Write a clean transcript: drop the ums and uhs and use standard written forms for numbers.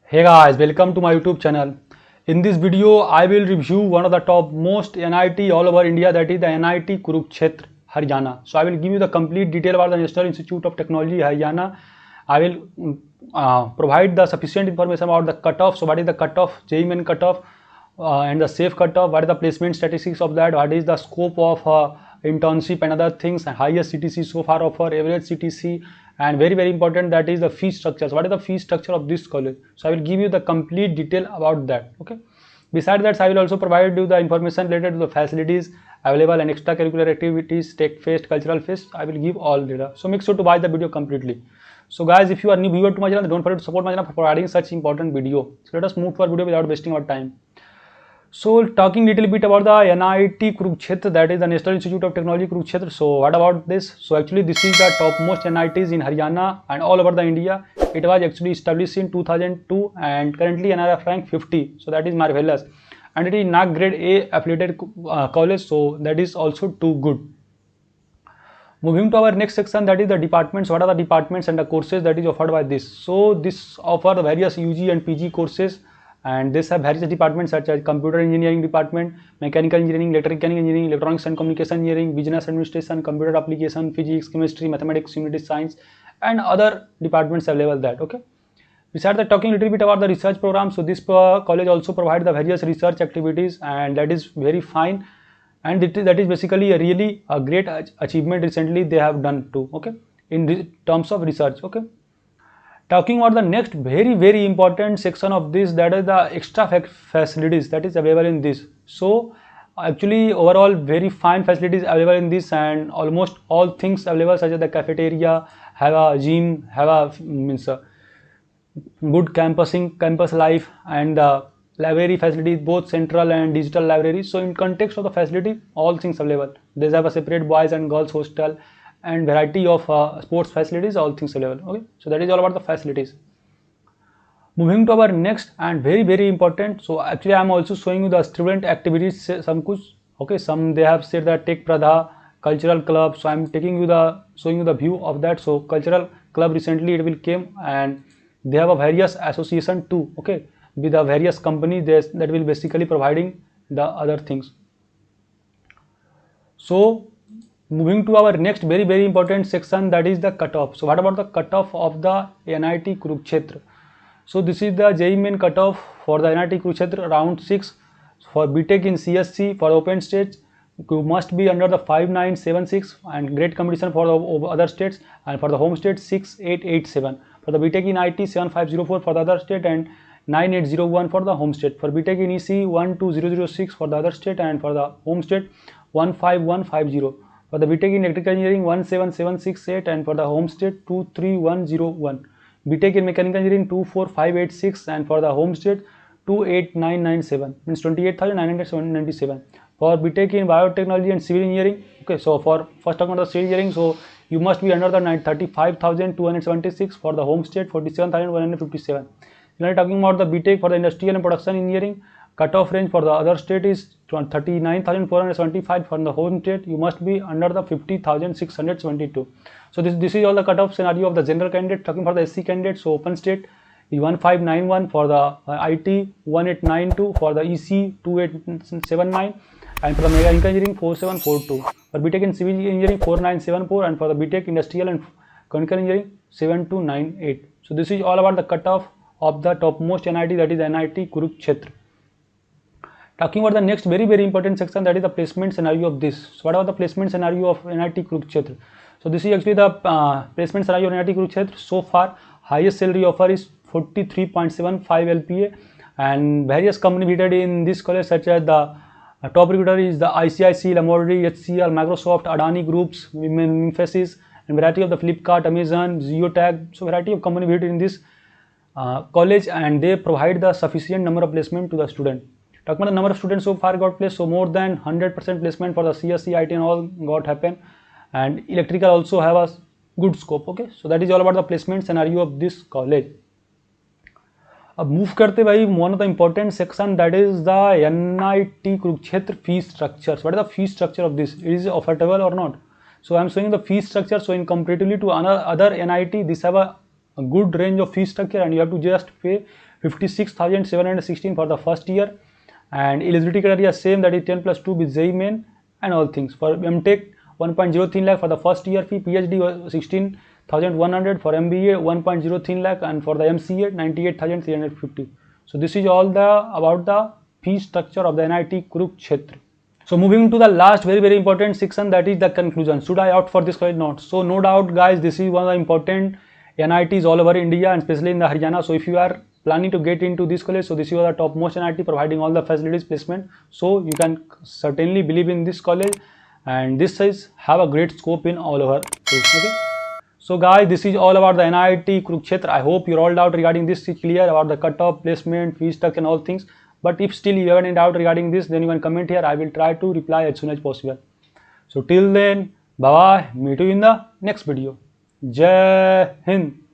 Hey guys, welcome to my YouTube channel. In this video, I will review one of the top most NIT all over India, that is the NIT Kurukshetra, Haryana. So I will give you the complete detail about the National Institute of Technology, Haryana. I will provide the sufficient information about the cutoff. So what is the cutoff, JEE Main cutoff, and the safe cutoff, what is the placement statistics of that, what is the scope of internship and other things, and highest CTC so far offer, average CTC, and very important, that is the fee structure. So what is the fee structure of this college? So I will give you the complete detail about that. Okay, besides that, I will also provide you the information related to the facilities available and extracurricular activities, tech fest, cultural fest. I will give all data, so make sure to watch the video completely. So guys, if you are new viewer to my channel, don't forget to support my channel for providing such important video. So let us move to our video without wasting our time. So talking little bit about the NIT Kurukshetra, that is the National Institute of Technology Kurukshetra. So what about this? So actually this is the topmost NITs in Haryana and all over the India. It was actually established in 2002 and currently NRF rank 50. So that is marvelous. And it is NAAC grade A affiliated college. So that is also too good. Moving to our next section, that is the departments. What are the departments and the courses that is offered by this? So this offer the various UG and PG courses, and this have various departments such as computer engineering department, mechanical engineering, electrical engineering, electronics and communication engineering, business administration, computer application, physics, chemistry, mathematics, humanity science, and other departments available that. Okay, besides that, talking a little bit about the research program. So this college also provides the various research activities, and that is very fine, and that is basically a really a great achievement recently they have done too. Okay, in terms of research. Okay, talking about the next very important section of this, that is the extra facilities that is available in this. So actually overall very fine facilities available in this, and almost all things available such as the cafeteria, have a gym, have a good campus life, and the library facilities, both central and digital libraries. So in context of the facility, all things available. They have a separate boys and girls hostel and variety of sports facilities, all things available. Okay, so that is all about the facilities. Moving to our next and very important. So actually I am also showing you the student activities, some kuch. Okay, some they have said that Tech Pradha, cultural club. So I am taking you the showing you the view of that. So cultural club recently it will came, and they have a various association too. Okay, with the various companies that will basically providing the other things. So moving to our next very important section, that is the cutoff. So what about the cutoff of the NIT Kurukshetra? So this is the JEE Main cutoff for the NIT Kurukshetra round 6 for BTech in CSC. For open states, you must be under the 5976, and great competition for the other states, and for the home state 6887. For the BTech in IT 7504 for the other state, and 9801 for the home state. For BTech in EC 12006 for the other state, and for the home state 15150. For the BTech in electrical engineering 17768, and for the home state 23101. BTech in mechanical engineering 24586, and for the home state 28997, means 28,997. For BTech in biotechnology and civil engineering, okay, so for first talking about the civil engineering, so you must be under the 35,276. For the home state 47,157. Now talking about the BTech for the industrial and production engineering, cutoff range for the other state is 39,475. For the home state, you must be under the 50,672. So this is all the cutoff scenario of the general candidate. Talking for the SC candidate, so open state is 1591, for the IT 1892, for the EC 2879, and for the mechanical engineering 4742. For BTech in civil engineering 4974, and for the BTech industrial and chemical engineering 7298. So this is all about the cutoff of the topmost NIT, that is NIT Kurukshetra. Talking about the next very important section, that is the placement scenario of this. So what about the placement scenario of NIT Kurukshetra? So this is actually the placement scenario of NIT Kurukshetra. So far, highest salary offer is 43.75 LPA, and various companies bid in this college such as the top recruiter is the ICICI, Lamborghini, HCL, Microsoft, Adani Groups, Infosys, and variety of the Flipkart, Amazon, Geotag. So variety of company bid in this college, and they provide the sufficient number of placement to the student. Talking about the number of students so far got placed, so more than 100% placement for the CSC, IT and all got happen, and electrical also have a good scope. Okay, so that is all about the placement scenario of this college. अब move करते भाई one of the important section, that is the NIT Kurukshetra fee structures. What is the fee structure of this? It is affordable or not? So I am showing the fee structure. So in comparatively to other NIT, this have a a good range of fee structure, and you have to just pay 56,716 for the first year. And eligibility criteria same, that is 10 plus 2 with JEE main and all things. For MTech 1.03 lakh for the first year fee, PhD 16,100, for MBA 1.03 lakh, and for the MCA 98,350. So this is all about the fee structure of the NIT Kurukshetra. So moving to the last very important section, that is the conclusion. Should I opt for this college or not? So no doubt guys, this is one of the important NITs all over India and especially in the Haryana. So if you are planning to get into this college, so this is the topmost NIT providing all the facilities placement. So you can certainly believe in this college, and this is have a great scope in all over. Okay. So guys, this is all about the NIT Kurukshetra. I hope your all doubt regarding this is clear about the cutoff, placement, fee structure and all things. But if still you have any doubt regarding this, then you can comment here. I will try to reply as soon as possible. So till then, bye bye. Meet you in the next video. Jai Hind.